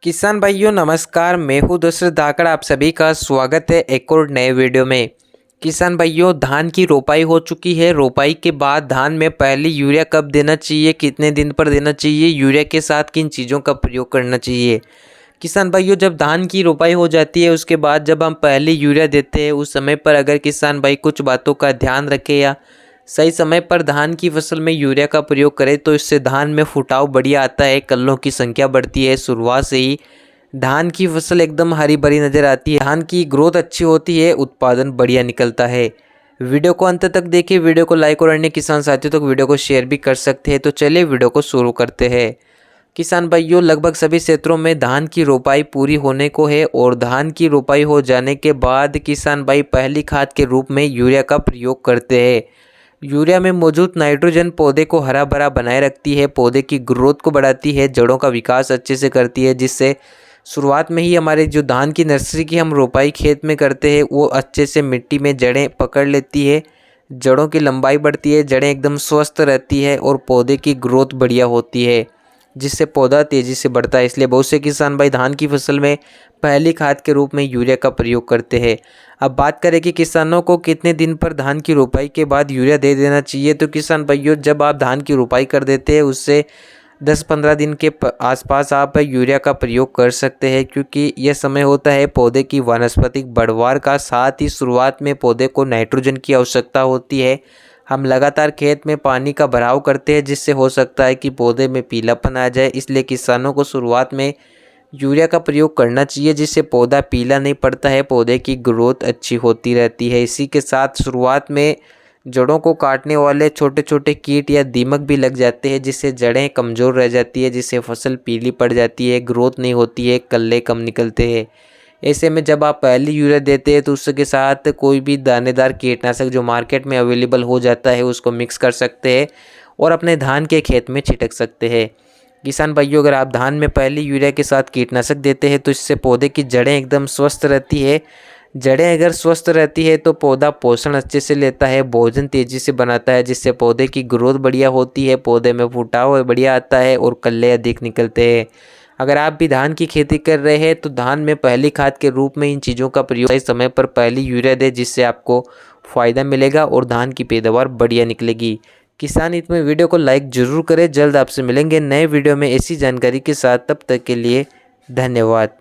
किसान भाइयों नमस्कार। मैं हूँ दशरथ धाकड़। आप सभी का स्वागत है एक और नए वीडियो में। किसान भाइयों, धान की रोपाई हो चुकी है। रोपाई के बाद धान में पहली यूरिया कब देना चाहिए, कितने दिन पर देना चाहिए, यूरिया के साथ किन चीज़ों का प्रयोग करना चाहिए। किसान भाइयों, जब धान की रोपाई हो जाती है उसके बाद जब हम पहली यूरिया देते हैं उस समय पर अगर किसान भाई कुछ बातों का ध्यान रखे या सही समय पर धान की फसल में यूरिया का प्रयोग करें तो इससे धान में फुटाव बढ़िया आता है, कल्लों की संख्या बढ़ती है। शुरुआत से ही धान की फसल एकदम हरी भरी नज़र आती है, धान की ग्रोथ अच्छी होती है, उत्पादन बढ़िया निकलता है। वीडियो को अंत तक देखिए। वीडियो को लाइक और अन्य किसान साथियों तक वीडियो को शेयर भी कर सकते हैं। तो चलिए वीडियो को शुरू करते हैं। किसान भाइयों, लगभग सभी क्षेत्रों में धान की रोपाई पूरी होने को है और धान की रोपाई हो जाने के बाद किसान भाई पहली खाद के रूप में यूरिया का प्रयोग करते हैं। यूरिया में मौजूद नाइट्रोजन पौधे को हरा भरा बनाए रखती है, पौधे की ग्रोथ को बढ़ाती है, जड़ों का विकास अच्छे से करती है, जिससे शुरुआत में ही हमारे जो धान की नर्सरी की हम रोपाई खेत में करते हैं वो अच्छे से मिट्टी में जड़ें पकड़ लेती है, जड़ों की लंबाई बढ़ती है, जड़ें एकदम स्वस्थ रहती है और पौधे की ग्रोथ बढ़िया होती है, जिससे पौधा तेज़ी से बढ़ता है। इसलिए बहुत से किसान भाई धान की फसल में पहली खाद के रूप में यूरिया का प्रयोग करते हैं। अब बात करें कि किसानों को कितने दिन पर धान की रोपाई के बाद यूरिया दे देना चाहिए, तो किसान भाइयों जब आप धान की रोपाई कर देते हैं उससे 10-15 दिन के आसपास आप यूरिया का प्रयोग कर सकते हैं, क्योंकि यह समय होता है पौधे की वानस्पतिक बढ़वार का। साथ ही शुरुआत में पौधे को नाइट्रोजन की आवश्यकता होती है। हम लगातार खेत में पानी का भराव करते हैं जिससे हो सकता है कि पौधे में पीलापन आ जाए, इसलिए किसानों को शुरुआत में यूरिया का प्रयोग करना चाहिए, जिससे पौधा पीला नहीं पड़ता है, पौधे की ग्रोथ अच्छी होती रहती है। इसी के साथ शुरुआत में जड़ों को काटने वाले छोटे छोटे कीट या दीमक भी लग जाते हैं, जिससे जड़ें कमज़ोर रह जाती है, जिससे फसल पीली पड़ जाती है, ग्रोथ नहीं होती है, कल्ले कम निकलते हैं। ऐसे में जब आप पहली यूरिया देते हैं तो उसके साथ कोई भी दानेदार कीटनाशक जो मार्केट में अवेलेबल हो जाता है उसको मिक्स कर सकते हैं और अपने धान के खेत में छिड़क सकते हैं। किसान भाइयों, अगर आप धान में पहली यूरिया के साथ कीटनाशक देते हैं तो इससे पौधे की जड़ें एकदम स्वस्थ रहती है। जड़ें अगर स्वस्थ रहती है तो पौधा पोषण अच्छे से लेता है, भोजन तेज़ी से बनाता है, जिससे पौधे की ग्रोथ बढ़िया होती है, पौधे में फुटाव बढ़िया आता है और कल्ले अधिक निकलते हैं। अगर आप भी धान की खेती कर रहे हैं तो धान में पहली खाद के रूप में इन चीज़ों का प्रयोग सही समय पर पहली यूरिया दें, जिससे आपको फ़ायदा मिलेगा और धान की पैदावार बढ़िया निकलेगी। किसान हित में वीडियो को लाइक ज़रूर करें। जल्द आपसे मिलेंगे नए वीडियो में ऐसी जानकारी के साथ। तब तक के लिए धन्यवाद।